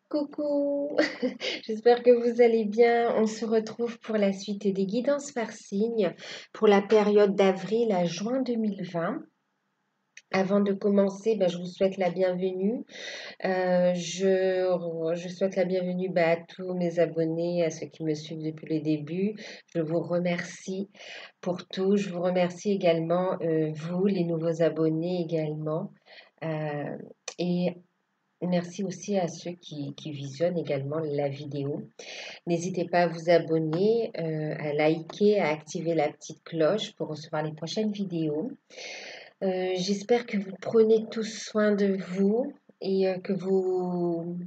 Coucou, j'espère que vous allez bien. On se retrouve pour la suite des guidances par signe pour la période d'avril à juin 2020. Avant de commencer, je vous souhaite la bienvenue. Je souhaite la bienvenue à tous mes abonnés, à ceux qui me suivent depuis le début. Je vous remercie pour tout. Je vous remercie également, vous, les nouveaux abonnés également. Euh, et Merci aussi à ceux qui visionnent également la vidéo. N'hésitez pas à vous abonner, à liker, à activer la petite cloche pour recevoir les prochaines vidéos. J'espère que vous prenez tous soin de vous et que vous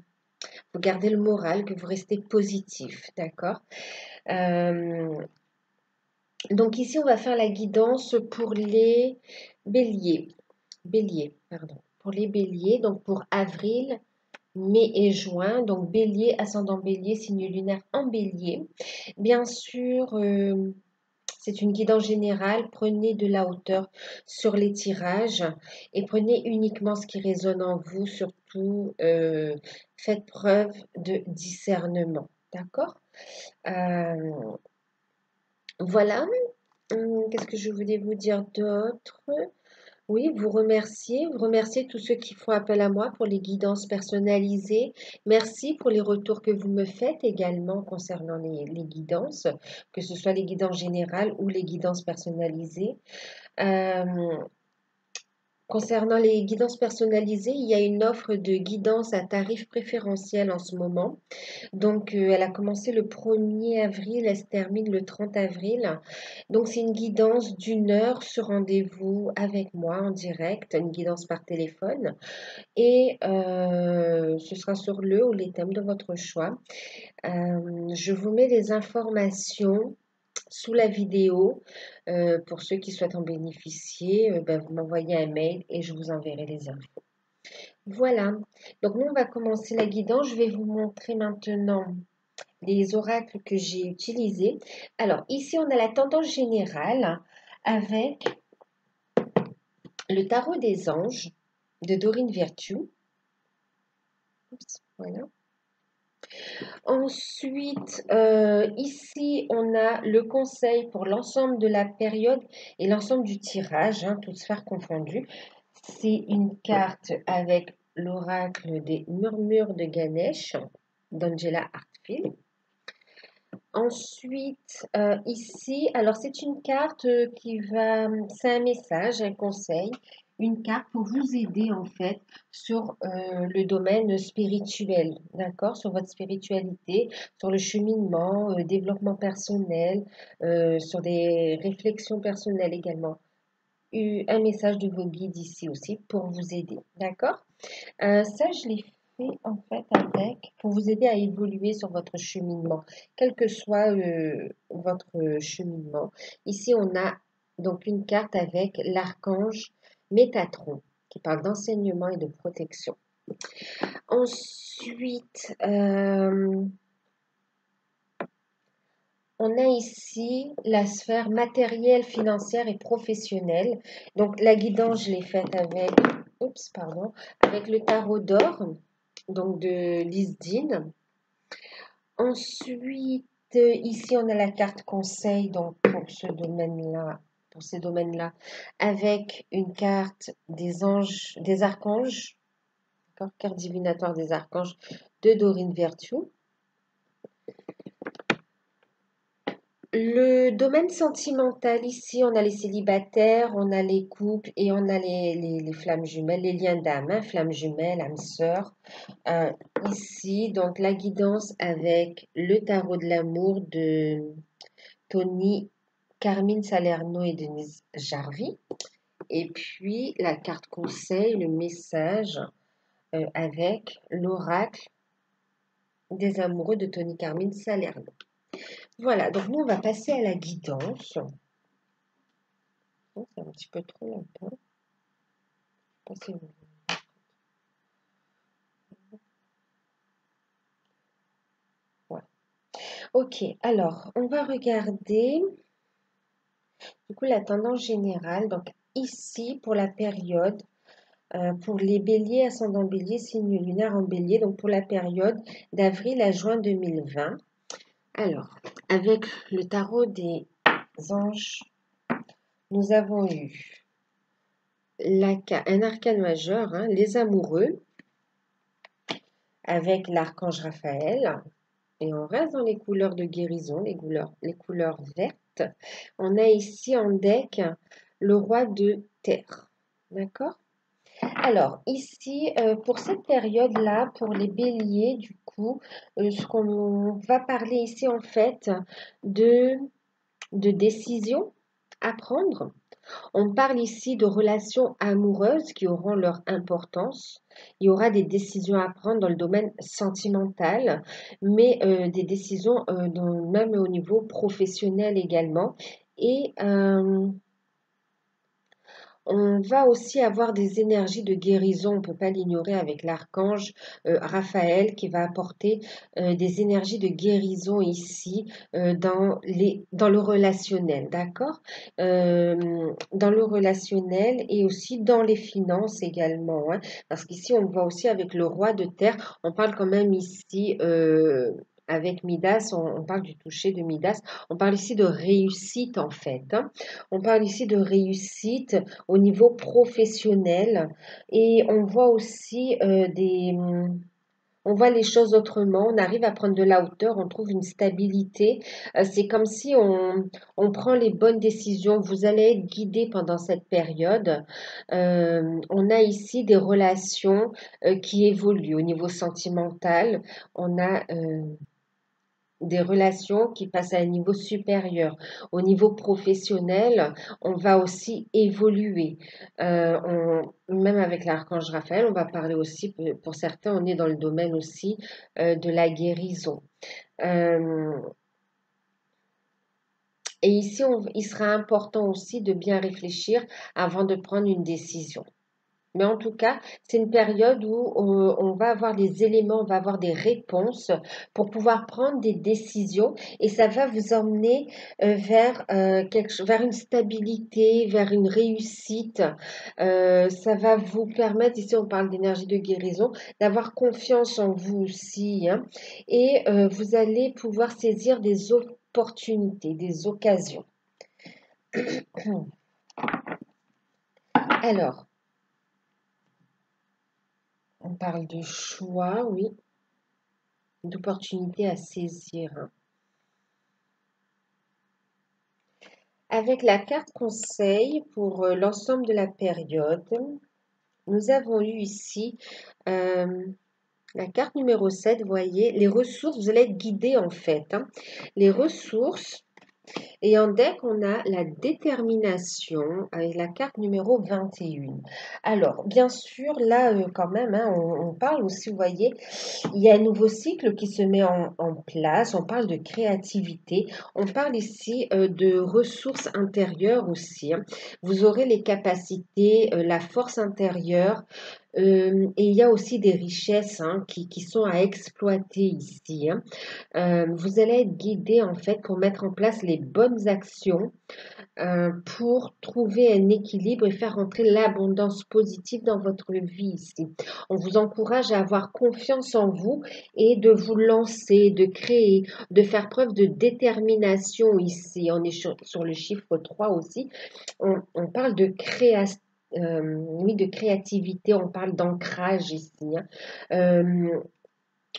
gardez le moral, que vous restez positif, d'accord? Euh, donc ici, on va faire la guidance pour les béliers. Béliers, pardon. Pour les béliers, donc pour avril, mai et juin, donc bélier, ascendant bélier, signe lunaire en bélier. Bien sûr, c'est une guidance générale. Prenez de la hauteur sur les tirages et prenez uniquement ce qui résonne en vous. Surtout, faites preuve de discernement. D'accord? Euh, voilà. Qu'est-ce que je voulais vous dire d'autre? Oui, vous remerciez tous ceux qui font appel à moi pour les guidances personnalisées. Merci pour les retours que vous me faites également concernant les guidances, que ce soit les guidances générales ou les guidances personnalisées. Euh, Concernant les guidances personnalisées, il y a une offre de guidance à tarif préférentiel en ce moment. Donc, elle a commencé le 1er avril, elle se termine le 30 avril. Donc, c'est une guidance d'une heure sur rendez-vous avec moi en direct, une guidance par téléphone. Et ce sera sur le ou les thèmes de votre choix. Je vous mets les informations sous la vidéo. Pour ceux qui souhaitent en bénéficier, vous m'envoyez un mail et je vous enverrai les infos. Voilà. Donc, nous, on va commencer la guidance. Je vais vous montrer maintenant les oracles que j'ai utilisés. Alors, ici, on a la tendance générale avec le tarot des anges de Dorine Virtue. Voilà. Ensuite, ici, on a le conseil pour l'ensemble de la période et l'ensemble du tirage, toutes sphères confondues. C'est une carte avec l'oracle des murmures de Ganesh d'Angela Hartfield. Ensuite, ici, alors c'est une carte c'est un message, un conseil, une carte pour vous aider en fait sur le domaine spirituel, d'accord? Sur votre spiritualité, sur le cheminement, développement personnel, sur des réflexions personnelles également. Un message de vos guides ici aussi pour vous aider, d'accord? Ça, je l'ai fait en fait pour vous aider à évoluer sur votre cheminement, quel que soit votre cheminement. Ici, on a donc une carte avec l'archange Métatron qui parle d'enseignement et de protection. Ensuite, on a ici la sphère matérielle, financière et professionnelle. Donc, la guidance, je l'ai faite avec le tarot d'or, donc de Lisdine. Ensuite, ici, on a la carte conseil, donc pour ces domaines-là, avec une carte des anges, des archanges, carte divinatoire des archanges de Dorine Virtue. Le domaine sentimental, ici, on a les célibataires, on a les couples et on a les flammes jumelles, les liens d'âme, flammes jumelles, âme sœur. Ici, donc la guidance avec le tarot de l'amour de Tony, Carmine Salerno et Denise Jarvie. Et puis la carte conseil, le message avec l'oracle des amoureux de Tony, Carmine Salerno. Voilà, donc nous on va passer à la guidance. Oh, c'est un petit peu trop longtemps. Voilà. Ok, alors on va regarder du coup la tendance générale. Donc ici pour la période Pour les béliers, ascendant bélier, signe lunaire en bélier, donc pour la période d'avril à juin 2020. Alors, avec le tarot des anges, nous avons eu un arcane majeur, hein, les amoureux, avec l'archange Raphaël. Et on reste dans les couleurs de guérison, les couleurs vertes. On a ici en deck le roi de terre. D'accord? Alors, ici, pour cette période-là, pour les béliers, du coup, ce qu'on va parler ici, en fait, de, de décisions à prendre. On parle ici de relations amoureuses qui auront leur importance. Il y aura des décisions à prendre dans le domaine sentimental, mais des décisions même au niveau professionnel également. Et on va aussi avoir des énergies de guérison, on ne peut pas l'ignorer avec l'archange Raphaël qui va apporter des énergies de guérison ici dans le relationnel, d'accord? Dans le relationnel et aussi dans les finances également, hein, parce qu'ici on le voit aussi avec le roi de terre, on parle quand même ici avec Midas, on parle du toucher de Midas, on parle ici de réussite en fait, hein. On parle ici de réussite au niveau professionnel et on voit aussi on voit les choses autrement, on arrive à prendre de la hauteur, on trouve une stabilité. C'est comme si on prend les bonnes décisions. Vous allez être guidé pendant cette période. On a ici des relations qui évoluent au niveau sentimental. On a des relations qui passent à un niveau supérieur. Au niveau professionnel, on va aussi évoluer. Même avec l'archange Raphaël, on va parler aussi, pour certains, on est dans le domaine aussi de la guérison. Et ici, il sera important aussi de bien réfléchir avant de prendre une décision. Mais en tout cas, c'est une période où on va avoir les éléments, on va avoir des réponses pour pouvoir prendre des décisions et ça va vous emmener vers une stabilité, vers une réussite. Ça va vous permettre, ici on parle d'énergie de guérison, d'avoir confiance en vous aussi, hein, et vous allez pouvoir saisir des opportunités, des occasions. Alors, on parle de choix, oui, d'opportunités à saisir, hein. Avec la carte conseil pour l'ensemble de la période, nous avons eu ici la carte numéro 7, vous voyez, les ressources, vous allez être guidé en fait, hein. Les ressources. Et en deck, on a la détermination avec la carte numéro 21. Alors, bien sûr, là, quand même, hein, on parle aussi, vous voyez, il y a un nouveau cycle qui se met en place. On parle de créativité. On parle ici de ressources intérieures aussi, hein. Vous aurez les capacités, la force intérieure. Et il y a aussi des richesses, hein, qui sont à exploiter ici, hein. Vous allez être guidé en fait pour mettre en place les bonnes actions pour trouver un équilibre et faire entrer l'abondance positive dans votre vie ici. On vous encourage à avoir confiance en vous et de vous lancer, de créer, de faire preuve de détermination ici. On est sur le chiffre 3 aussi. On parle de création. Oui, de créativité, on parle d'ancrage ici, hein.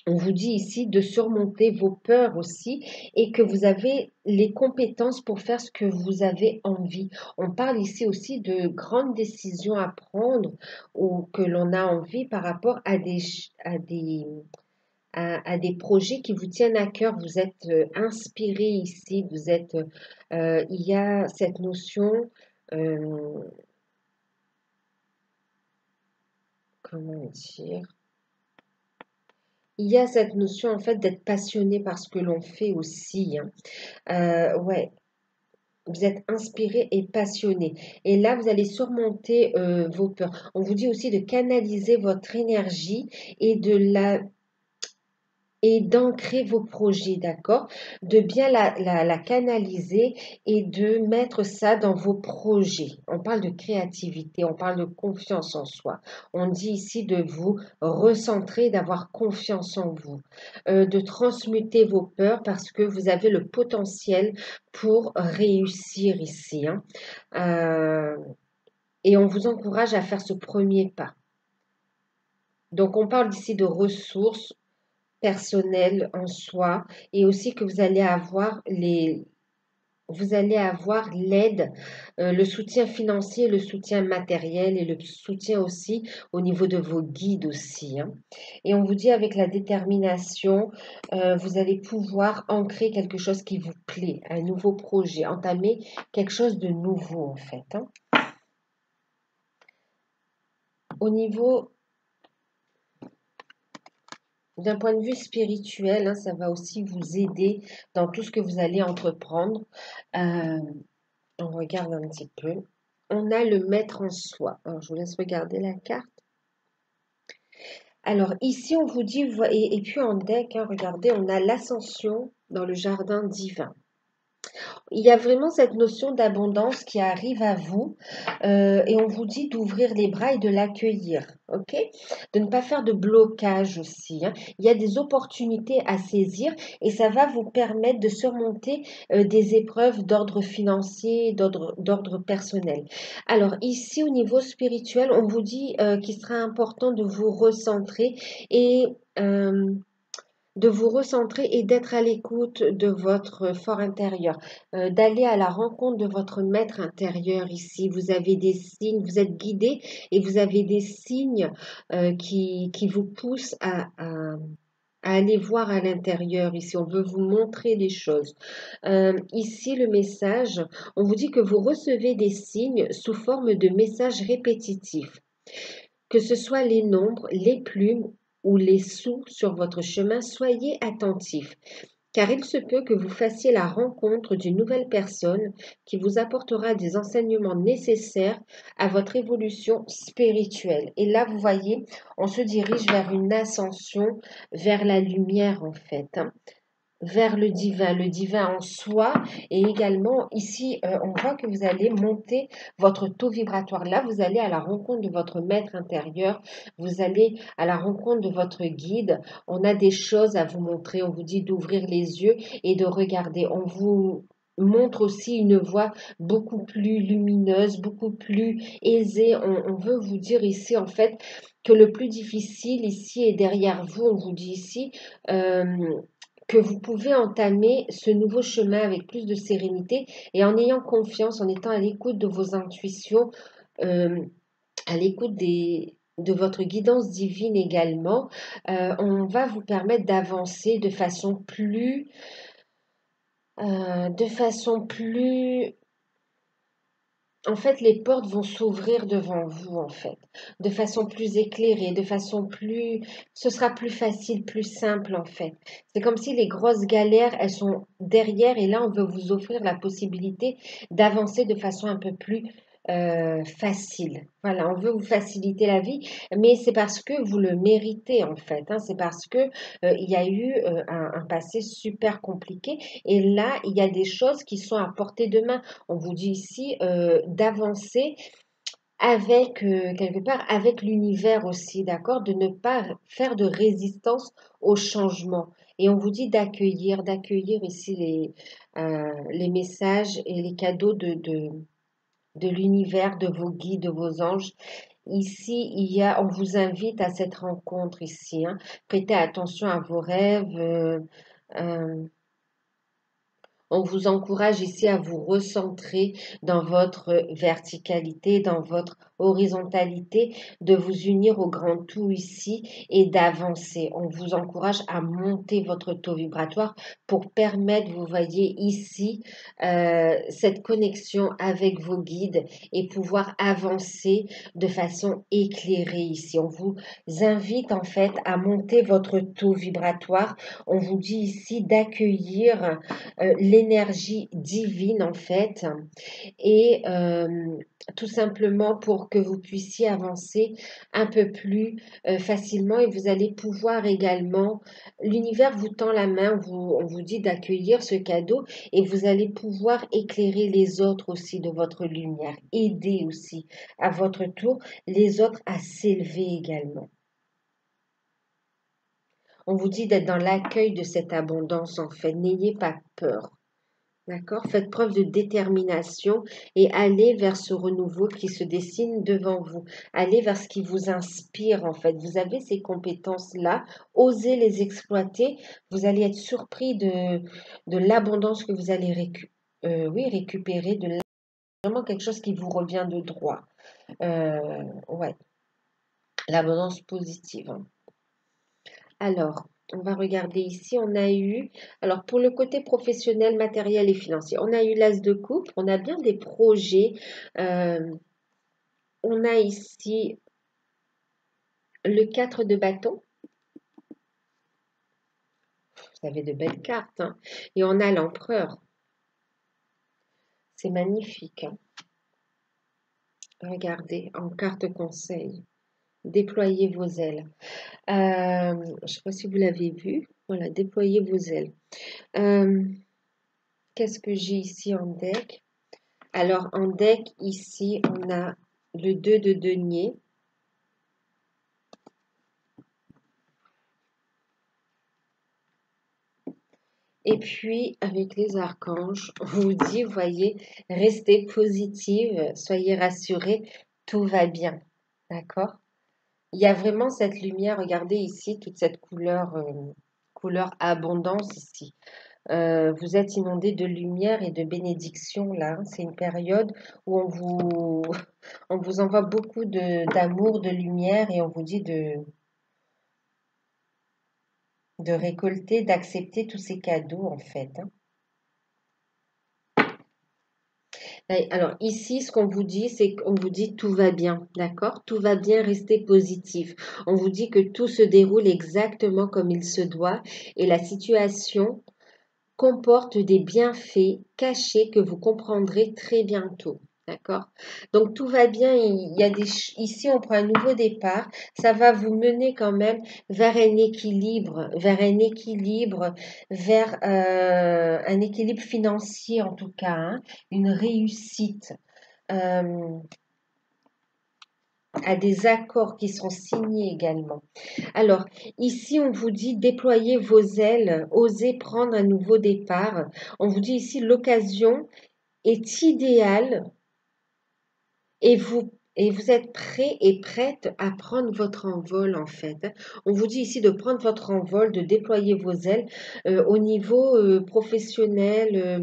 On vous dit ici de surmonter vos peurs aussi et que vous avez les compétences pour faire ce que vous avez envie. On parle ici aussi de grandes décisions à prendre ou que l'on a envie par rapport à des projets qui vous tiennent à cœur. Vous êtes inspiré ici, il y a cette notion, comment dire? Il y a cette notion en fait d'être passionné par ce que l'on fait aussi, hein. Ouais, vous êtes inspiré et passionné. Et là, vous allez surmonter vos peurs. On vous dit aussi de canaliser votre énergie et et d'ancrer vos projets, d'accord? De bien la canaliser et de mettre ça dans vos projets. On parle de créativité, on parle de confiance en soi. On dit ici de vous recentrer, d'avoir confiance en vous, de transmuter vos peurs parce que vous avez le potentiel pour réussir ici, hein. Euh, et on vous encourage à faire ce premier pas. Donc, on parle ici de ressources personnelles en soi et aussi que vous allez avoir l'aide, le soutien financier, le soutien matériel et le soutien aussi au niveau de vos guides aussi, hein. Et on vous dit avec la détermination, vous allez pouvoir ancrer quelque chose qui vous plaît, un nouveau projet, entamer quelque chose de nouveau en fait, hein. Au niveau d'un point de vue spirituel, hein, ça va aussi vous aider dans tout ce que vous allez entreprendre. Euh, on regarde un petit peu. On a le maître en soi. Alors, je vous laisse regarder la carte. Alors, ici, on vous dit, et puis en deck, hein, regardez, on a l'ascension dans le jardin divin. Il y a vraiment cette notion d'abondance qui arrive à vous et on vous dit d'ouvrir les bras et de l'accueillir, ok? De ne pas faire de blocage aussi, hein. Il y a des opportunités à saisir et ça va vous permettre de surmonter des épreuves d'ordre financier, d'ordre personnel. Alors ici, au niveau spirituel, on vous dit qu'il sera important de vous recentrer et de vous recentrer et d'être à l'écoute de votre fort intérieur, d'aller à la rencontre de votre maître intérieur ici. Vous avez des signes, vous êtes guidé et vous avez des signes qui vous poussent à aller voir à l'intérieur. Ici, on veut vous montrer les choses. Ici, le message, on vous dit que vous recevez des signes sous forme de messages répétitifs. Que ce soit les nombres, les plumes ou les sous sur votre chemin, soyez attentifs, car il se peut que vous fassiez la rencontre d'une nouvelle personne qui vous apportera des enseignements nécessaires à votre évolution spirituelle. Et là, vous voyez, on se dirige vers une ascension, vers la lumière en fait, hein, vers le divin en soi. Et également, ici, on voit que vous allez monter votre taux vibratoire. Là, vous allez à la rencontre de votre maître intérieur, vous allez à la rencontre de votre guide. On a des choses à vous montrer, on vous dit d'ouvrir les yeux et de regarder. On vous montre aussi une voie beaucoup plus lumineuse, beaucoup plus aisée. On veut vous dire ici, en fait, que le plus difficile ici est derrière vous. On vous dit ici, euh, que vous pouvez entamer ce nouveau chemin avec plus de sérénité et en ayant confiance, en étant à l'écoute de vos intuitions, euh, à l'écoute de votre guidance divine également. On va vous permettre d'avancer de façon plus en fait, les portes vont s'ouvrir devant vous, en fait, de façon plus éclairée, de façon plus... Ce sera plus facile, plus simple, en fait. C'est comme si les grosses galères, elles sont derrière et là, on veut vous offrir la possibilité d'avancer de façon un peu plus facile. Voilà, on veut vous faciliter la vie, mais c'est parce que vous le méritez, en fait, hein. C'est parce que il y a eu un passé super compliqué et là, il y a des choses qui sont à portée de main. On vous dit ici d'avancer avec, quelque part, avec l'univers aussi, d'accord? De ne pas faire de résistance au changement. Et on vous dit d'accueillir ici les messages et les cadeaux de l'univers, de vos guides, de vos anges. Ici, on vous invite à cette rencontre ici, hein. Prêtez attention à vos rêves. Euh, on vous encourage ici à vous recentrer dans votre verticalité, dans votre horizontalité, de vous unir au grand tout ici et d'avancer. On vous encourage à monter votre taux vibratoire pour permettre, vous voyez ici, cette connexion avec vos guides et pouvoir avancer de façon éclairée ici. On vous invite en fait à monter votre taux vibratoire. On vous dit ici d'accueillir l'énergie divine en fait et tout simplement pour que vous puissiez avancer un peu plus facilement et vous allez pouvoir également, l'univers vous tend la main, on vous dit d'accueillir ce cadeau et vous allez pouvoir éclairer les autres aussi de votre lumière, aider aussi à votre tour les autres à s'élever également. On vous dit d'être dans l'accueil de cette abondance en fait, n'ayez pas peur. D'accord? Faites preuve de détermination et allez vers ce renouveau qui se dessine devant vous. Allez vers ce qui vous inspire en fait. Vous avez ces compétences-là, osez les exploiter. Vous allez être surpris de l'abondance que vous allez récupérer, vraiment quelque chose qui vous revient de droit. Ouais, l'abondance positive, hein. Alors, on va regarder ici, on a eu, alors pour le côté professionnel, matériel et financier, on a eu l'as de coupe, on a bien des projets, on a ici le 4 de bâton, vous avez de belles cartes, hein, et on a l'empereur, c'est magnifique, hein. Regardez, en carte conseil, déployez vos ailes. Je ne sais pas si vous l'avez vu, voilà, déployez vos ailes. Qu'est-ce que j'ai ici en deck? Alors, en deck, ici, on a le 2 de denier. Et puis, avec les archanges, on vous dit, voyez, restez positive, soyez rassurés, tout va bien. D'accord? Il y a vraiment cette lumière, regardez ici, toute cette couleur abondance ici. Vous êtes inondé de lumière et de bénédiction là, hein. C'est une période où on vous envoie beaucoup d'amour, de lumière et on vous dit de récolter, d'accepter tous ces cadeaux en fait, hein. Alors ici, ce qu'on vous dit, c'est qu'on vous dit tout va bien, d'accord? Tout va bien, restez positif. On vous dit que tout se déroule exactement comme il se doit et la situation comporte des bienfaits cachés que vous comprendrez très bientôt. D'accord? Donc tout va bien. Il y a ici, on prend un nouveau départ. Ça va vous mener quand même vers un équilibre, vers un équilibre financier en tout cas, hein, une réussite. À des accords qui seront signés également. Alors, ici, on vous dit déployez vos ailes, osez prendre un nouveau départ. On vous dit ici l'occasion est idéale et vous êtes prêt et prête à prendre votre envol en fait. On vous dit ici de prendre votre envol, de déployer vos ailes au niveau professionnel,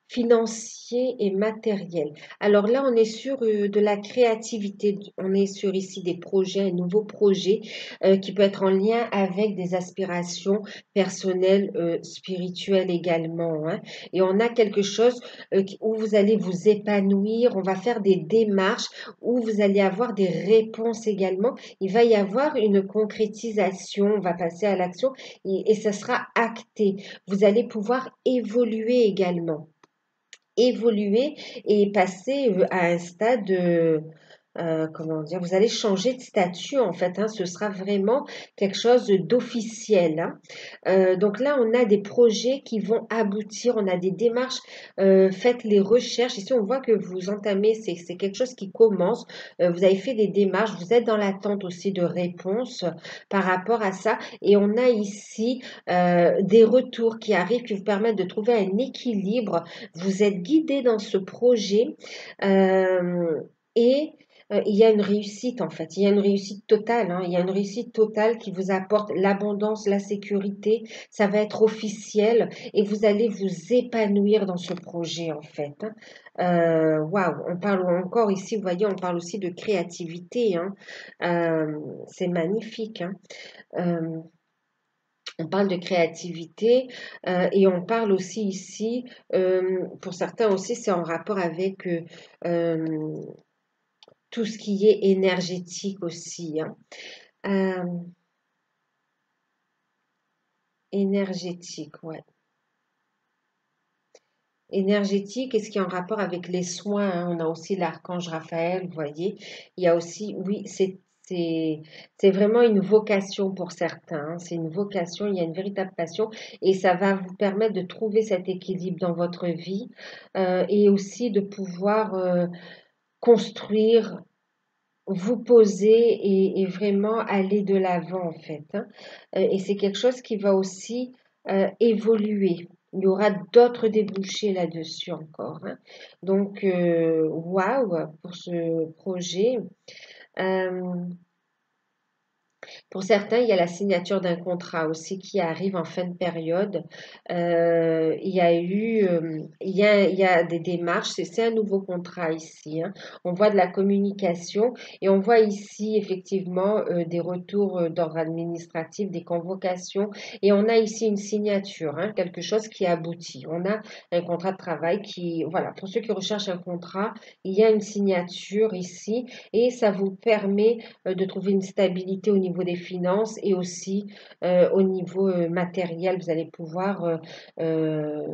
financier et matériel. Alors là, on est sur de la créativité. On est sur ici des projets, un nouveau projet qui peut être en lien avec des aspirations personnelles, spirituelles également, hein. Et on a quelque chose où vous allez vous épanouir. On va faire des démarches où vous allez avoir des réponses également. Il va y avoir une concrétisation. On va passer à l'action et ça sera acté. Vous allez pouvoir évoluer également. Évoluer et passer à un stade comment dire, vous allez changer de statut en fait, hein, ce sera vraiment quelque chose d'officiel, hein. Donc là, on a des projets qui vont aboutir, on a des démarches, faites les recherches. Ici, on voit que vous entamez, c'est quelque chose qui commence, vous avez fait des démarches, vous êtes dans l'attente aussi de réponses par rapport à ça. Et on a ici des retours qui arrivent, qui vous permettent de trouver un équilibre. Vous êtes guidé dans ce projet et il y a une réussite en fait, il y a une réussite totale, hein. Il y a une réussite totale qui vous apporte l'abondance, la sécurité, ça va être officiel et vous allez vous épanouir dans ce projet en fait, hein. Waouh, on parle encore ici, vous voyez, on parle aussi de créativité, hein. C'est magnifique, hein. Euh, on parle de créativité et on parle aussi ici, pour certains aussi, c'est en rapport avec tout ce qui est énergétique aussi, hein. Euh, énergétique, ouais. énergétique et ce qui est en rapport avec les soins, hein. On a aussi l'archange Raphaël, vous voyez. Il y a aussi, oui, c'est, c'est vraiment une vocation pour certains, hein. C'est une vocation, il y a une véritable passion et ça va vous permettre de trouver cet équilibre dans votre vie et aussi de pouvoir construire, vous poser et vraiment aller de l'avant en fait, hein. Et c'est quelque chose qui va aussi évoluer. Il y aura d'autres débouchés là-dessus encore, hein. Donc, waouh pour ce projet. Euh, pour certains, il y a la signature d'un contrat aussi qui arrive en fin de période. Il y a eu, il y a des démarches, c'est un nouveau contrat ici, hein. On voit de la communication et on voit ici effectivement des retours d'ordre administratif, des convocations et on a ici une signature, hein, quelque chose qui aboutit. On a un contrat de travail qui, voilà, pour ceux qui recherchent un contrat, il y a une signature ici et ça vous permet de trouver une stabilité au niveau des finances et aussi au niveau matériel. Vous allez pouvoir, euh,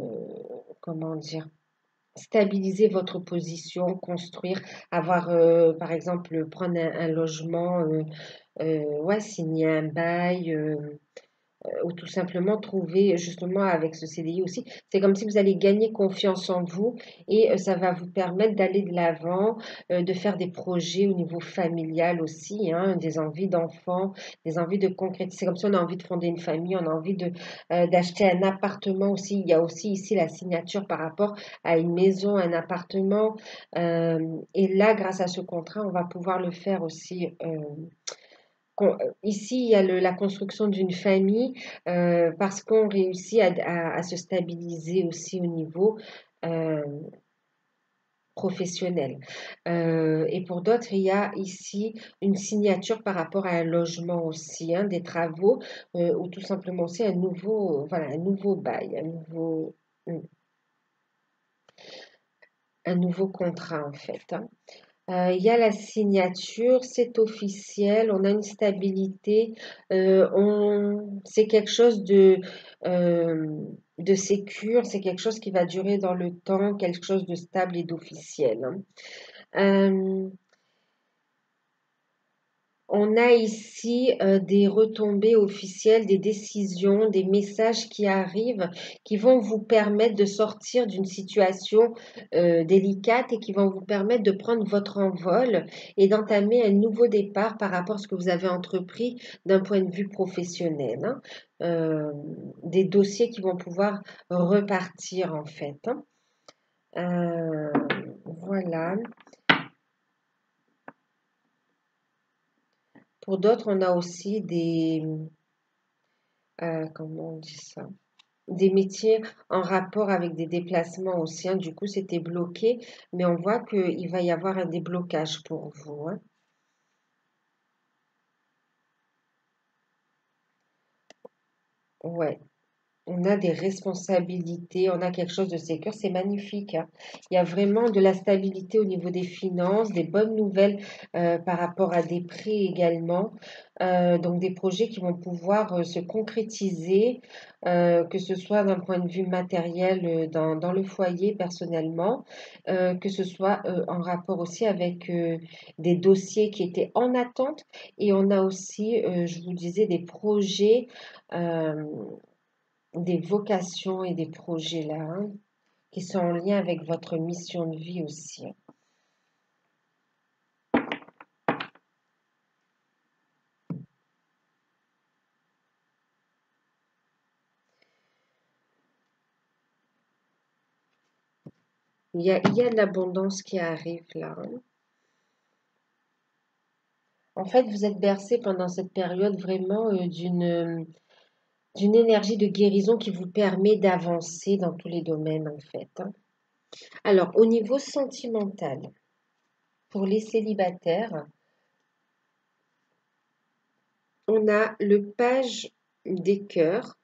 comment dire, stabiliser votre position, construire, avoir, par exemple, prendre un logement, ouais, signer un bail. Ou tout simplement trouver justement avec ce CDI aussi, c'est comme si vous allez gagner confiance en vous et ça va vous permettre d'aller de l'avant, de faire des projets au niveau familial aussi, hein, des envies d'enfants, des envies de concrétiser. C'est comme si on a envie de fonder une famille, on a envie de d'acheter un appartement aussi. Il y a aussi ici la signature par rapport à une maison, un appartement. Et là, grâce à ce contrat, on va pouvoir le faire aussi. Ici, il y a la construction d'une famille parce qu'on réussit à se stabiliser aussi au niveau euh, professionnel. Et pour d'autres, il y a ici une signature par rapport à un logement aussi, hein, des travaux ou tout simplement aussi un nouveau, voilà, un nouveau bail, un nouveau contrat en fait, hein. Il y a la signature, c'est officiel, on a une stabilité, c'est quelque chose euh, de sécure, c'est quelque chose qui va durer dans le temps, quelque chose de stable et d'officiel, hein. Euh, On a ici des retombées officielles, des décisions, des messages qui arrivent, qui vont vous permettre de sortir d'une situation délicate et qui vont vous permettre de prendre votre envol et d'entamer un nouveau départ par rapport à ce que vous avez entrepris d'un point de vue professionnel, hein. Euh, des dossiers qui vont pouvoir repartir en fait, hein. Euh, voilà. Pour d'autres, on a aussi comment on dit ça? Des métiers en rapport avec des déplacements aussi, hein. Du coup, c'était bloqué, mais on voit qu'il va y avoir un déblocage pour vous, hein. Ouais. On a des responsabilités, on a quelque chose de sécure, c'est magnifique, hein. Il y a vraiment de la stabilité au niveau des finances, des bonnes nouvelles par rapport à des prêts également. Donc des projets qui vont pouvoir se concrétiser, que ce soit d'un point de vue matériel dans le foyer personnellement, que ce soit en rapport aussi avec des dossiers qui étaient en attente. Et on a aussi, je vous disais, des projets. euh, des vocations et des projets là, hein, qui sont en lien avec votre mission de vie aussi, hein. Il y a de l'abondance qui arrive là, hein. En fait, vous êtes bercé pendant cette période vraiment d'une énergie de guérison qui vous permet d'avancer dans tous les domaines en fait, hein. Alors, au niveau sentimental, pour les célibataires, on a le page des cœurs,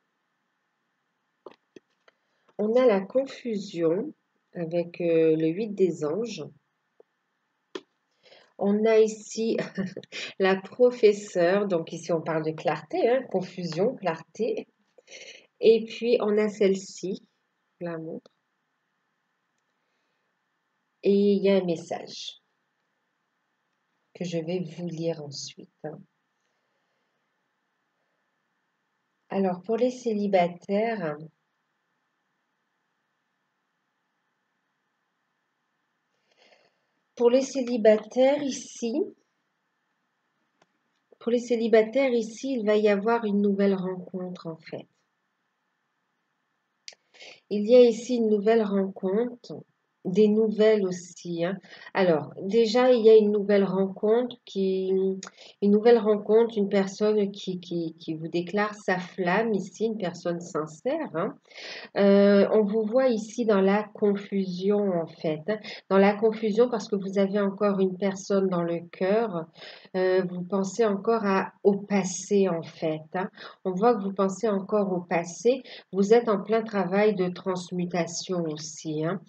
on a la confusion avec le 8 des anges. On a ici la professeure, donc ici on parle de clarté, hein, confusion, clarté. Et puis on a celle-ci, je la montre. Et il y a un message que je vais vous lire ensuite, hein. Alors, pour les célibataires ici, il va y avoir une nouvelle rencontre en fait. Il y a ici une nouvelle rencontre, des nouvelles aussi, hein. Alors, déjà, il y a une nouvelle rencontre, une personne qui vous déclare sa flamme ici, une personne sincère, hein. On vous voit ici dans la confusion en fait, hein. Dans la confusion parce que vous avez encore une personne dans le cœur. Vous pensez encore au passé en fait, hein. On voit que vous pensez encore au passé. Vous êtes en plein travail de transmutation aussi, hein,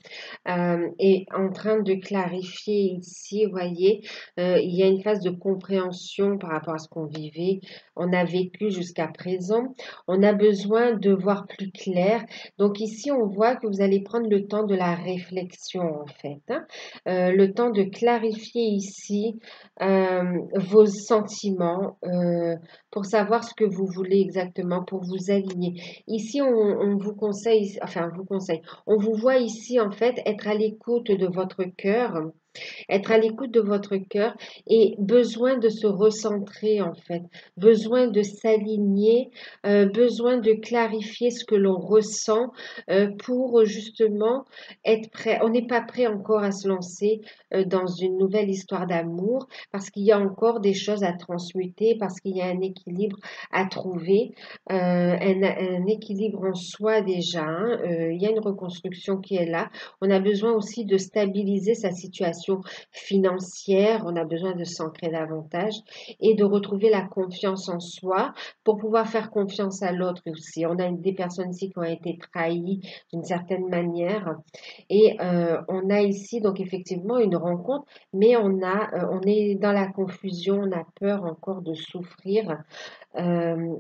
et en train de clarifier ici, vous voyez, il y a une phase de compréhension par rapport à ce qu'on vivait, on a vécu jusqu'à présent. On a besoin de voir plus clair. Donc ici, on voit que vous allez prendre le temps de la réflexion en fait, hein. Le temps de clarifier ici vos sentiments pour savoir ce que vous voulez exactement, pour vous aligner. Ici, on vous conseille, enfin, on vous conseille, on vous voit ici, en fait, être à l'écoute de votre cœur et besoin de se recentrer, en fait, besoin de s'aligner, besoin de clarifier ce que l'on ressent pour justement être prêt. On n'est pas prêt encore à se lancer dans une nouvelle histoire d'amour parce qu'il y a encore des choses à transmuter, parce qu'il y a un équilibre à trouver, un équilibre en soi déjà, hein. Il y a une reconstruction qui est là. On a besoin aussi de stabiliser sa situation financière, on a besoin de s'ancrer davantage et de retrouver la confiance en soi pour pouvoir faire confiance à l'autre aussi. On a des personnes ici qui ont été trahies d'une certaine manière et on a ici donc effectivement une rencontre, mais on est dans la confusion, on a peur encore de souffrir. Euh,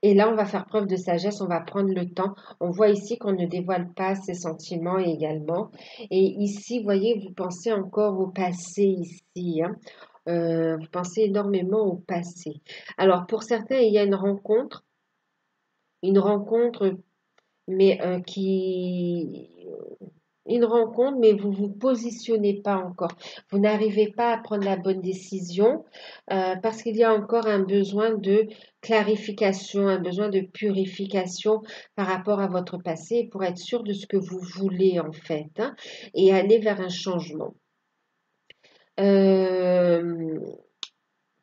et là, on va faire preuve de sagesse, on va prendre le temps. On voit ici qu'on ne dévoile pas ses sentiments également. Et ici, vous voyez, vous pensez encore au passé ici, hein. Vous pensez énormément au passé. Alors, pour certains, il y a une rencontre, mais une rencontre, mais vous vous positionnez pas encore. Vous n'arrivez pas à prendre la bonne décision parce qu'il y a encore un besoin de clarification, un besoin de purification par rapport à votre passé pour être sûr de ce que vous voulez en fait, hein, et aller vers un changement. Euh,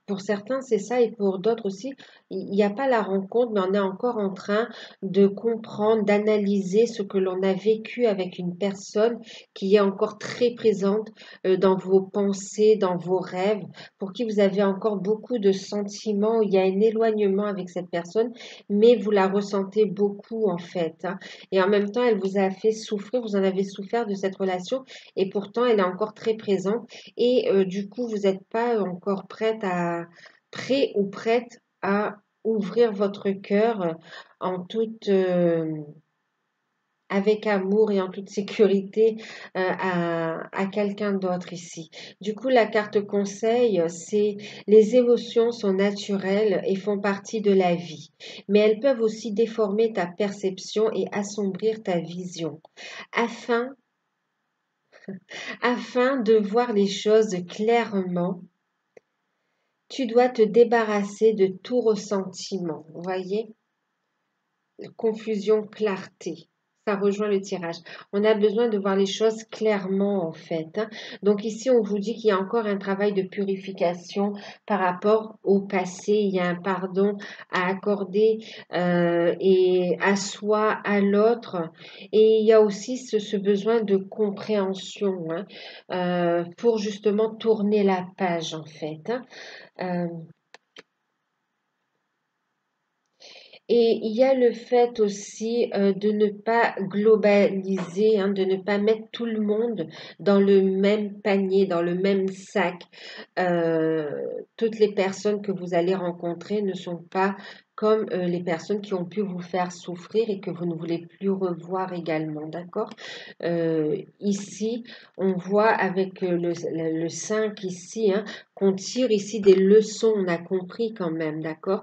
pour certains, c'est ça, et pour d'autres aussi, il n'y a pas la rencontre, mais on est encore en train de comprendre, d'analyser ce que l'on a vécu avec une personne qui est encore très présente dans vos pensées, dans vos rêves, pour qui vous avez encore beaucoup de sentiments. Il y a un éloignement avec cette personne, mais vous la ressentez beaucoup en fait, hein. Et en même temps, elle vous a fait souffrir, vous en avez souffert de cette relation, et pourtant, elle est encore très présente. Et du coup, vous n'êtes pas encore prêt ou prête à ouvrir votre cœur en toute, avec amour et en toute sécurité à quelqu'un d'autre ici. Du coup, la carte conseil, c'est les émotions sont naturelles et font partie de la vie, mais elles peuvent aussi déformer ta perception et assombrir ta vision. Afin, afin de voir les choses clairement, tu dois te débarrasser de tout ressentiment. Vous voyez? Confusion, clarté. Ça rejoint le tirage. On a besoin de voir les choses clairement, en fait, hein. Donc ici, on vous dit qu'il y a encore un travail de purification par rapport au passé. Il y a un pardon à accorder et à soi, à l'autre. Et il y a aussi ce besoin de compréhension, hein, pour justement tourner la page, en fait, hein. Euh, Et il y a le fait aussi de ne pas globaliser, hein, de ne pas mettre tout le monde dans le même panier, dans le même sac. Euh, Toutes les personnes que vous allez rencontrer ne sont pas comme les personnes qui ont pu vous faire souffrir et que vous ne voulez plus revoir également, d'accord? Ici, on voit avec le 5 ici, hein, qu'on tire ici des leçons, on a compris quand même, d'accord?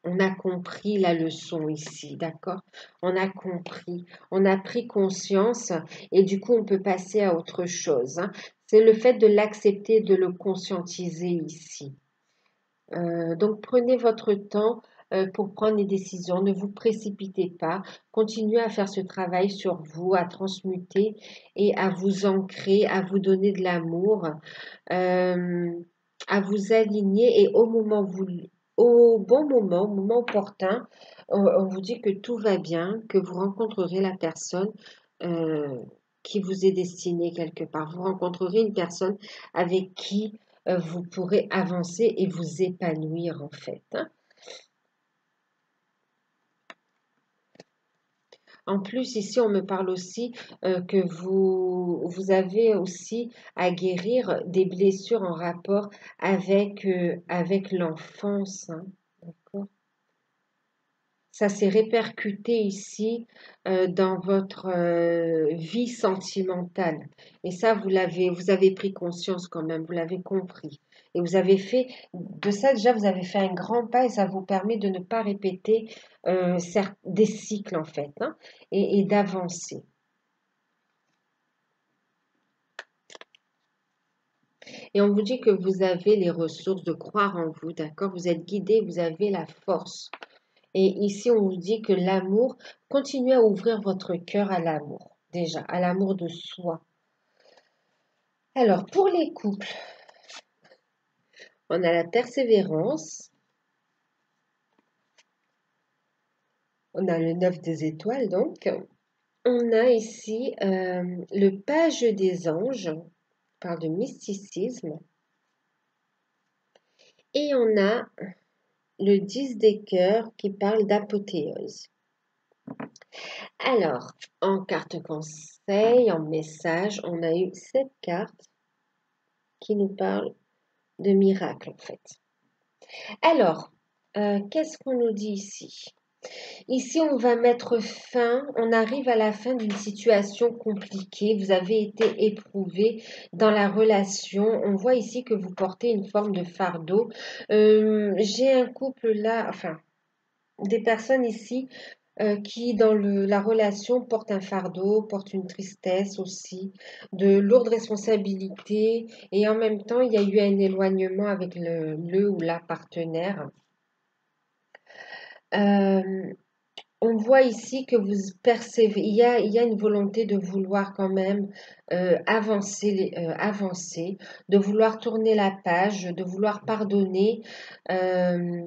On a compris la leçon ici, d'accord? On a compris, on a pris conscience et du coup, on peut passer à autre chose, hein. C'est le fait de l'accepter, de le conscientiser ici. Donc, prenez votre temps pour prendre les décisions. Ne vous précipitez pas. Continuez à faire ce travail sur vous, à transmuter et à vous ancrer, à vous donner de l'amour, euh, à vous aligner et au bon moment, au moment opportun, on vous dit que tout va bien, que vous rencontrerez la personne euh, qui vous est destinée quelque part. Vous rencontrerez une personne avec qui vous pourrez avancer et vous épanouir en fait, hein. En plus, ici, on me parle aussi que vous avez aussi à guérir des blessures en rapport avec l'enfance, hein. D'accord. Ça s'est répercuté ici dans votre vie sentimentale. Et ça, vous avez pris conscience quand même, vous l'avez compris. Et vous avez fait, de ça déjà, vous avez fait un grand pas et ça vous permet de ne pas répéter des cycles en fait, hein, et d'avancer. Et on vous dit que vous avez les ressources de croire en vous, d'accord? Vous êtes guidé, vous avez la force. Et ici, on vous dit que l'amour, continuez à ouvrir votre cœur à l'amour, déjà, à l'amour de soi. Alors, pour les couples, on a la persévérance, on a le 9 des étoiles, donc. On a ici le page des anges, on parle de mysticisme, et on a le 10 des cœurs qui parle d'apothéose. Alors, en carte conseil, en message, on a eu cette carte qui nous parle de miracle en fait. Alors, qu'est-ce qu'on nous dit ici? Ici, on va mettre fin, on arrive à la fin d'une situation compliquée. Vous avez été éprouvé dans la relation. On voit ici que vous portez une forme de fardeau. J'ai un couple là, enfin, des personnes ici qui, dans la relation, portent un fardeau, portent une tristesse aussi, de lourdes responsabilités. Et en même temps, il y a eu un éloignement avec le ou la partenaire. Euh, On voit ici que vous percevez, il y a une volonté de vouloir quand même avancer, de vouloir tourner la page, de vouloir pardonner. Euh,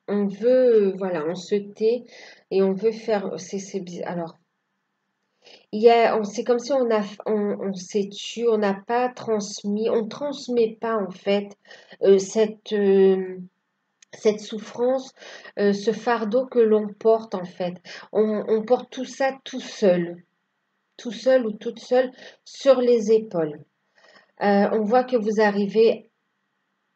on veut, voilà, on se tait et on veut faire. Alors, c'est comme si on s'est tué, on n'a pas transmis, on ne transmet pas en fait euh, cette. euh, cette souffrance, ce fardeau que l'on porte en fait. On porte tout ça tout seul ou toute seule sur les épaules. On voit que vous arrivez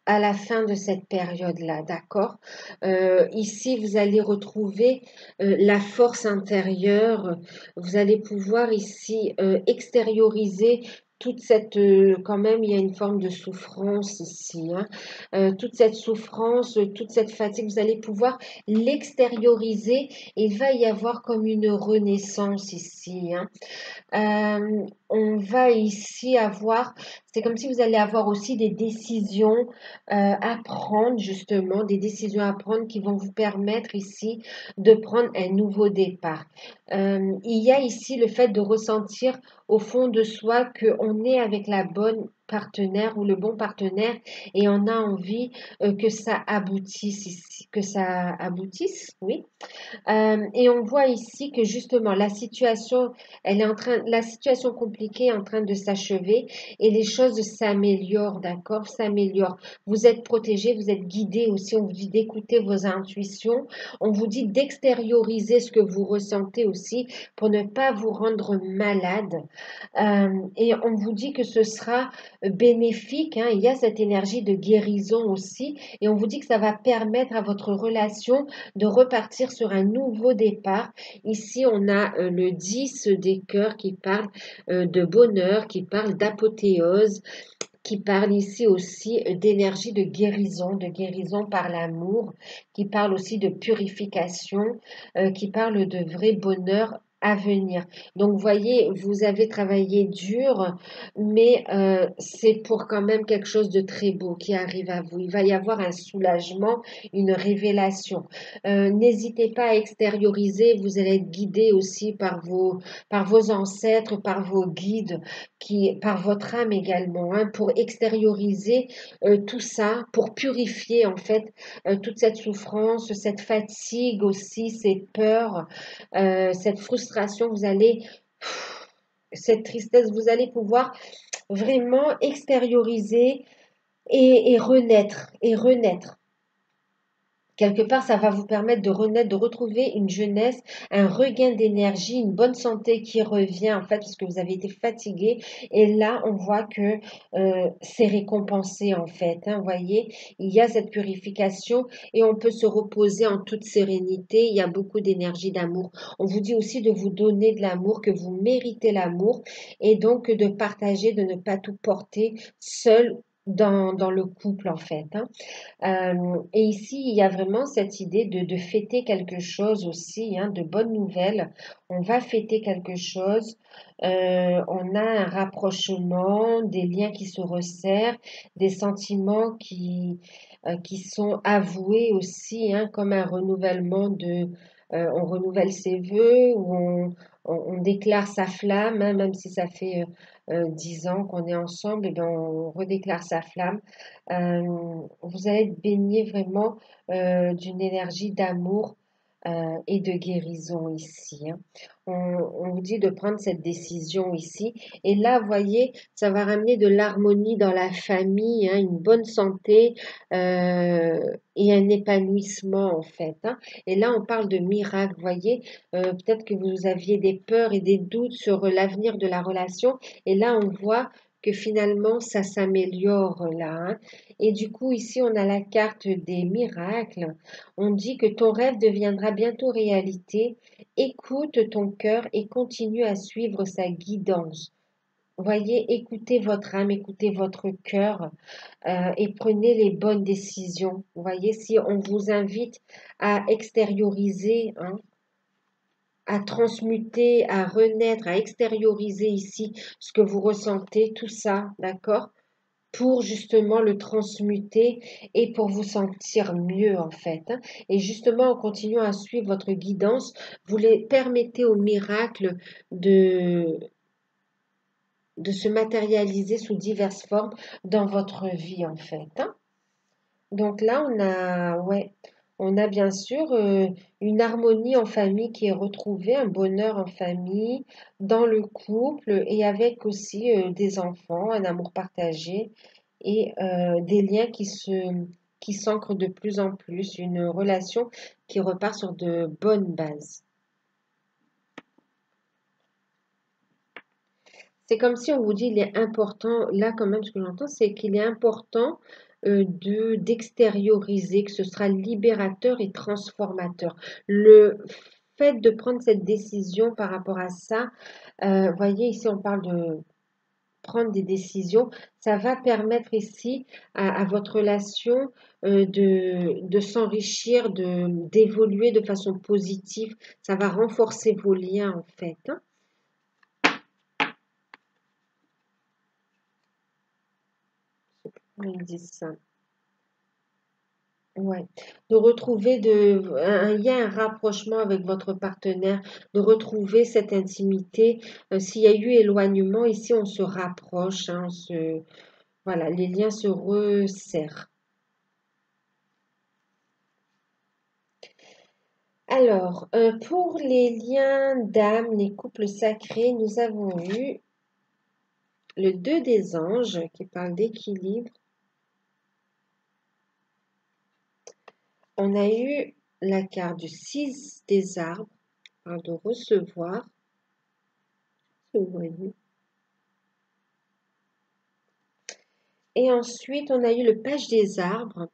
à la fin de cette période-là, d'accord? Ici, vous allez retrouver la force intérieure. Vous allez pouvoir ici extérioriser toute cette, quand même, il y a une forme de souffrance ici, hein. Toute cette souffrance, toute cette fatigue, vous allez pouvoir l'extérioriser. Il va y avoir comme une renaissance ici, hein. On va ici avoir, c'est comme si vous allez avoir aussi des décisions à prendre, justement, des décisions à prendre qui vont vous permettre ici de prendre un nouveau départ. Il y a ici le fait de ressentir au fond de soi qu'on est avec la bonne partenaire ou le bon partenaire et on a envie que ça aboutisse ici, que ça aboutisse, oui. Et on voit ici que justement la situation, la situation compliquée est en train de s'achever et les choses s'améliorent, d'accord? S'améliorent. Vous êtes protégé, vous êtes guidé aussi. On vous dit d'écouter vos intuitions. On vous dit d'extérioriser ce que vous ressentez aussi pour ne pas vous rendre malade. Et on vous dit que ce sera bénéfique, hein. Il y a cette énergie de guérison aussi. Et on vous dit que ça va permettre à votre relation de repartir sur un nouveau départ. Ici, on a le 10 des cœurs qui parle de bonheur, qui parle d'apothéose, qui parle ici aussi d'énergie de guérison par l'amour, qui parle aussi de purification, qui parle de vrai bonheur à venir. Donc, vous voyez, vous avez travaillé dur, mais c'est pour quand même quelque chose de très beau qui arrive à vous. Il va y avoir un soulagement, une révélation. N'hésitez pas à extérioriser, vous allez être guidé aussi par vos ancêtres, par vos guides, par votre âme également, hein, pour extérioriser tout ça, pour purifier en fait toute cette souffrance, cette fatigue aussi, ces peurs, cette frustration. Cette tristesse, vous allez pouvoir vraiment extérioriser et renaître. Quelque part, ça va vous permettre de renaître, de retrouver une jeunesse, un regain d'énergie, une bonne santé qui revient en fait, parce que vous avez été fatigué. Et là, on voit que c'est récompensé en fait, hein, vous voyez, il y a cette purification et on peut se reposer en toute sérénité. Il y a beaucoup d'énergie, d'amour. On vous dit aussi de vous donner de l'amour, que vous méritez l'amour et donc de partager, de ne pas tout porter seul dans le couple en fait, hein. Et ici, il y a vraiment cette idée de fêter quelque chose aussi, hein, de bonnes nouvelles. On va fêter quelque chose. On a un rapprochement, des liens qui se resserrent, des sentiments qui sont avoués aussi, hein, comme un renouvellement on renouvelle ses vœux ou on déclare sa flamme, hein, même si ça fait 10 ans qu'on est ensemble, et bien on redéclare sa flamme. Vous allez être baigné vraiment d'une énergie d'amour et de guérison ici, hein. On vous dit de prendre cette décision ici. Et là, vous voyez, ça va ramener de l'harmonie dans la famille, hein, une bonne santé et un épanouissement en fait, hein. Et là, on parle de miracle, vous voyez. Peut-être que vous aviez des peurs et des doutes sur l'avenir de la relation. Et là, on voit que finalement, ça s'améliore là, hein. Et du coup, ici, on a la carte des miracles. On dit que ton rêve deviendra bientôt réalité. Écoute ton cœur et continue à suivre sa guidance. Voyez, écoutez votre âme, écoutez votre cœur et prenez les bonnes décisions. Voyez, si on vous invite à extérioriser, hein, à transmuter, à renaître, à extérioriser ici ce que vous ressentez, tout ça, d'accord? Pour justement le transmuter et pour vous sentir mieux en fait, hein. Et justement, en continuant à suivre votre guidance, vous les permettez au miracle de, de se matérialiser sous diverses formes dans votre vie en fait, hein. Donc là, ouais, on a bien sûr une harmonie en famille qui est retrouvée, un bonheur en famille, dans le couple et avec aussi des enfants, un amour partagé et des liens qui s'ancrent de plus en plus, une relation qui repart sur de bonnes bases. C'est comme si on vous dit, il est important, là quand même ce que j'entends, c'est qu'il est important d'extérioriser, que ce sera libérateur et transformateur. Le fait de prendre cette décision par rapport à ça, voyez ici on parle de prendre des décisions, ça va permettre ici à votre relation de s'enrichir, d'évoluer de façon positive. Ça va renforcer vos liens en fait, hein. Comment ils disent ça? Ouais, de retrouver un lien, un rapprochement avec votre partenaire, de retrouver cette intimité. S'il y a eu éloignement, ici on se rapproche, hein, Voilà, les liens se resserrent. Alors, pour les liens d'âme, les couples sacrés, nous avons eu le 2 des anges qui parle d'équilibre. On a eu la carte du 6 des arbres, parle de recevoir. Vous voyez. Et ensuite, on a eu le page des arbres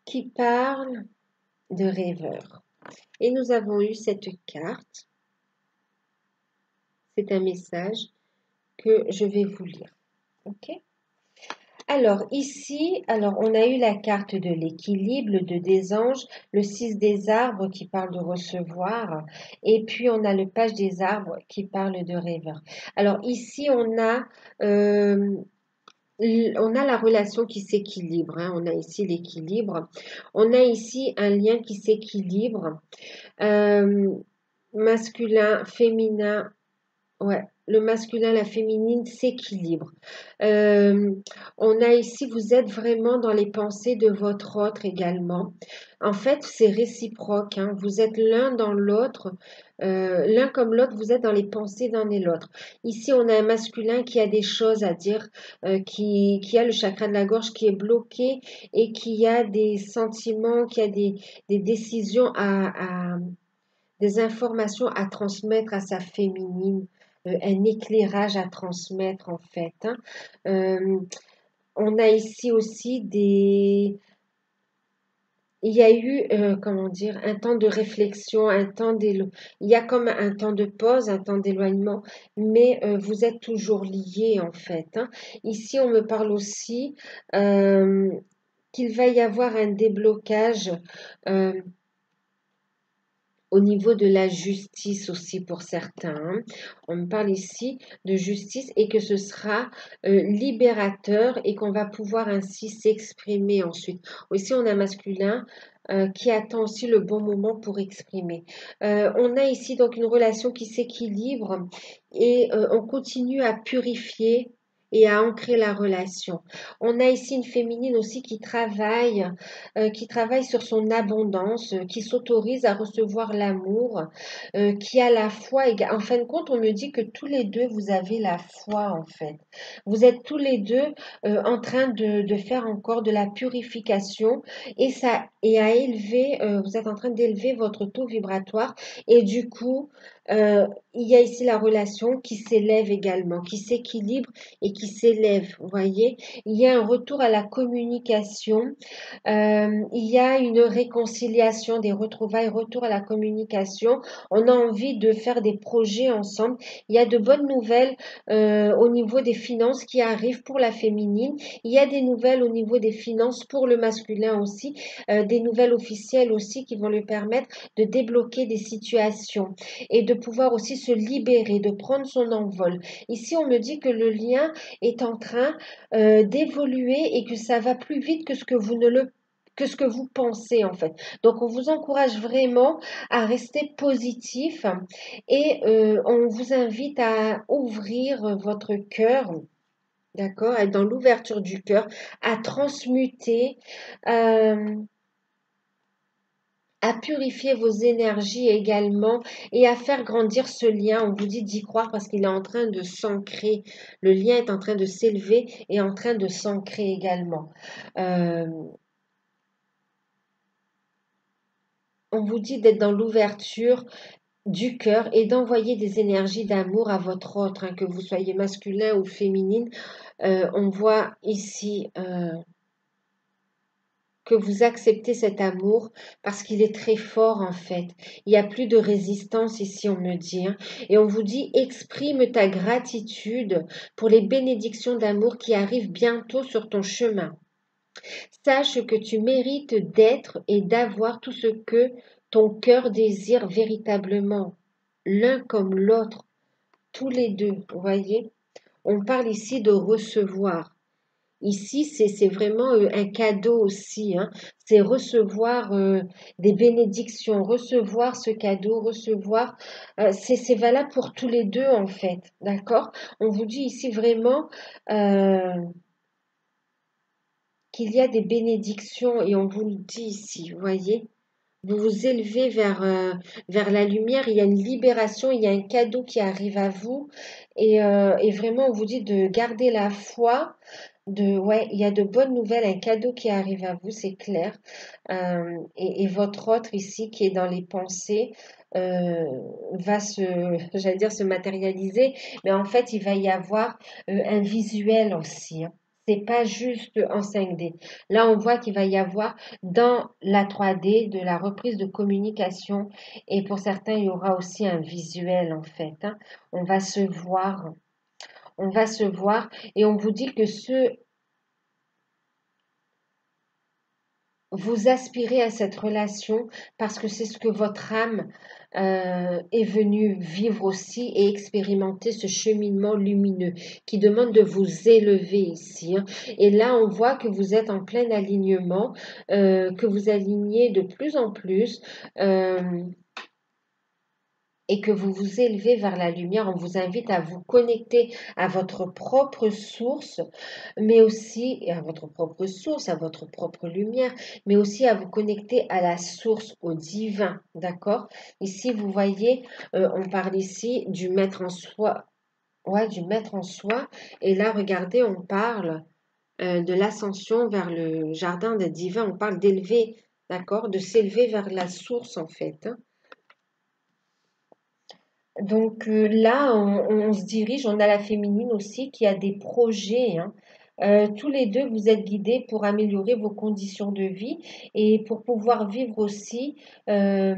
qui parle de rêveur. Et nous avons eu cette carte. C'est un message que je vais vous lire. OK? Alors ici, on a eu la carte de l'équilibre, le 2 des anges, le 6 des arbres qui parle de recevoir, et puis on a le page des arbres qui parle de rêveur. Alors ici, on a la relation qui s'équilibre, hein. On a ici l'équilibre. On a ici un lien qui s'équilibre. Masculin, féminin, ouais, le masculin, la féminine s'équilibre. On a ici, vous êtes vraiment dans les pensées de votre autre également. En fait, c'est réciproque, hein. Vous êtes l'un dans l'autre, l'un comme l'autre, vous êtes dans les pensées d'un et l'autre. Ici, on a un masculin qui a des choses à dire, qui a le chakra de la gorge qui est bloqué et qui a des sentiments, qui a des décisions des informations à transmettre à sa féminine, un éclairage à transmettre en fait, hein. On a ici aussi il y a eu, comment dire, un temps de réflexion, il y a comme un temps de pause, un temps d'éloignement, mais vous êtes toujours liés en fait, hein. Ici, on me parle aussi qu'il va y avoir un déblocage. Au niveau de la justice aussi pour certains, hein. On me parle ici de justice et que ce sera libérateur et qu'on va pouvoir ainsi s'exprimer ensuite. Ici, on a un masculin qui attend aussi le bon moment pour exprimer. On a ici donc une relation qui s'équilibre et on continue à purifier et à ancrer la relation. On a ici une féminine aussi qui travaille sur son abondance, qui s'autorise à recevoir l'amour, qui a la foi. En fin de compte, on me dit que tous les deux, vous avez la foi, en fait. Vous êtes tous les deux en train de faire encore de la purification et à élever, vous êtes en train d'élever votre taux vibratoire et du coup, il y a ici la relation qui s'élève également, qui s'équilibre et qui s'élève. Vous voyez, il y a un retour à la communication, il y a une réconciliation, des retrouvailles, retour à la communication. On a envie de faire des projets ensemble. Il y a de bonnes nouvelles au niveau des finances qui arrivent pour la féminine. Il y a des nouvelles au niveau des finances pour le masculin aussi, des nouvelles officielles aussi qui vont lui permettre de débloquer des situations et de pouvoir aussi se libérer, de prendre son envol. Ici, on me dit que le lien est en train d'évoluer et que ça va plus vite que ce que vous pensez en fait. Donc on vous encourage vraiment à rester positif et on vous invite à ouvrir votre cœur, d'accord, à être dans l'ouverture du cœur, à transmuter, euh, à purifier vos énergies également et à faire grandir ce lien. On vous dit d'y croire parce qu'il est en train de s'ancrer. Le lien est en train de s'élever et en train de s'ancrer également. Euh, on vous dit d'être dans l'ouverture du cœur et d'envoyer des énergies d'amour à votre autre, hein, que vous soyez masculin ou féminine. On voit ici que vous acceptez cet amour parce qu'il est très fort en fait. Il n'y a plus de résistance ici, on me dit, hein. Et on vous dit, exprime ta gratitude pour les bénédictions d'amour qui arrivent bientôt sur ton chemin. Sache que tu mérites d'être et d'avoir tout ce que ton cœur désire véritablement, l'un comme l'autre, tous les deux, vous voyez. On parle ici de recevoir. Ici, c'est vraiment un cadeau aussi, hein. C'est recevoir des bénédictions, recevoir ce cadeau, recevoir. C'est valable pour tous les deux en fait, d'accord? On vous dit ici vraiment. qu'il y a des bénédictions et on vous le dit ici, vous voyez? Vous vous élevez vers la lumière, il y a une libération, il y a un cadeau qui arrive à vous et vraiment on vous dit de garder la foi, ouais, il y a de bonnes nouvelles, un cadeau qui arrive à vous, c'est clair. Et votre autre ici qui est dans les pensées euh, va se, j'allais dire se matérialiser, mais en fait il va y avoir un visuel aussi, hein. C'est pas juste en 5D. Là, on voit qu'il va y avoir dans la 3D de la reprise de communication et pour certains, il y aura aussi un visuel en fait, hein. On va se voir, on va se voir et on vous dit que vous aspirez à cette relation parce que c'est ce que votre âme est venue vivre aussi et expérimenter ce cheminement lumineux qui demande de vous élever ici, hein. Et là, on voit que vous êtes en plein alignement, que vous alignez de plus en plus. Et que vous vous élevez vers la lumière, on vous invite à vous connecter à votre propre source, mais aussi à votre propre source, à votre propre lumière, mais aussi à vous connecter à la source, au divin, d'accord? Ici, vous voyez, on parle ici du maître en soi, ouais, du maître en soi, et là, regardez, on parle de l'ascension vers le jardin des divins, on parle d'élever, d'accord? De s'élever vers la source, en fait, hein. Donc là, on se dirige, on a la féminine aussi qui a des projets, hein. Tous les deux, vous êtes guidés pour améliorer vos conditions de vie et pour pouvoir vivre aussi euh,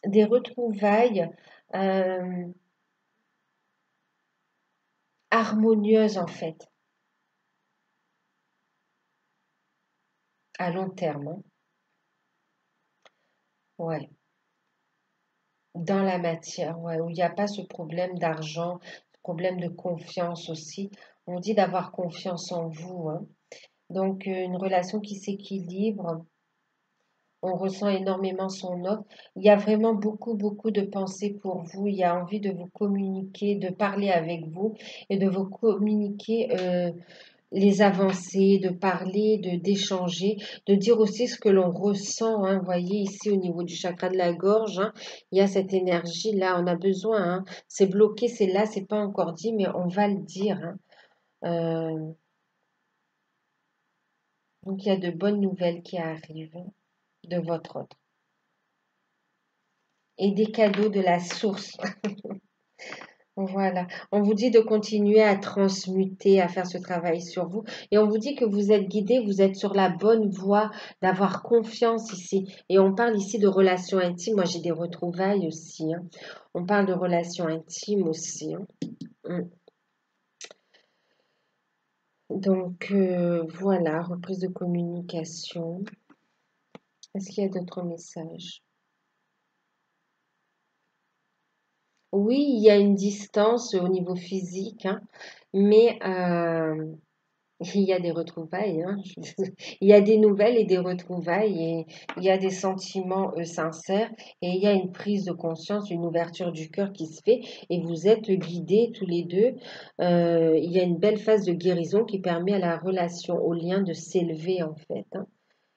des retrouvailles euh, harmonieuses en fait, à long terme, hein. Ouais, dans la matière, ouais, où il n'y a pas ce problème d'argent, ce problème de confiance aussi. On dit d'avoir confiance en vous, hein. Donc, une relation qui s'équilibre, on ressent énormément son offre. Il y a vraiment beaucoup, beaucoup de pensées pour vous. Il y a envie de vous communiquer, de parler avec vous et de vous communiquer les avancées, de parler, d'échanger, de dire aussi ce que l'on ressent, hein. Vous voyez ici au niveau du chakra de la gorge, hein, il y a cette énergie-là. On a besoin, hein. C'est bloqué, c'est là, c'est pas encore dit, mais on va le dire, hein. Donc, il y a de bonnes nouvelles qui arrivent de votre autre. Et des cadeaux de la source. Voilà. On vous dit de continuer à transmuter, à faire ce travail sur vous. Et on vous dit que vous êtes guidé, vous êtes sur la bonne voie, d'avoir confiance ici. Et on parle ici de relations intimes. Moi, j'ai des retrouvailles aussi, hein. On parle de relations intimes aussi, hein. Mm. Donc, voilà, reprise de communication. Est-ce qu'il y a d'autres messages? Oui, il y a une distance au niveau physique, hein, mais il y a des retrouvailles, hein. Il y a des nouvelles et des retrouvailles et il y a des sentiments sincères et il y a une prise de conscience, une ouverture du cœur qui se fait et vous êtes guidés tous les deux. Il y a une belle phase de guérison qui permet à la relation, au lien de s'élever en fait, hein,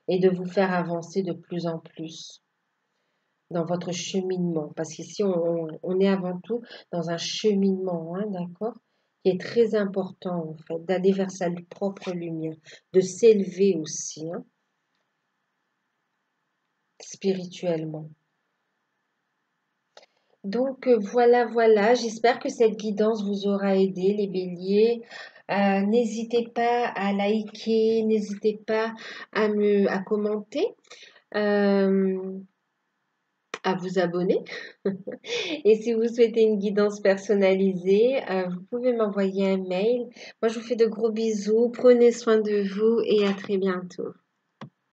et de vous faire avancer de plus en plus dans votre cheminement. Parce qu'ici, on est avant tout dans un cheminement, hein, d'accord? Qui est très important, en fait, d'aller vers sa propre lumière, de s'élever aussi, hein, spirituellement. Donc, voilà, voilà. J'espère que cette guidance vous aura aidé, les béliers. N'hésitez pas à liker, n'hésitez pas à commenter. Euh, à vous abonner. Et si vous souhaitez une guidance personnalisée, vous pouvez m'envoyer un mail. Moi, je vous fais de gros bisous. Prenez soin de vous et à très bientôt.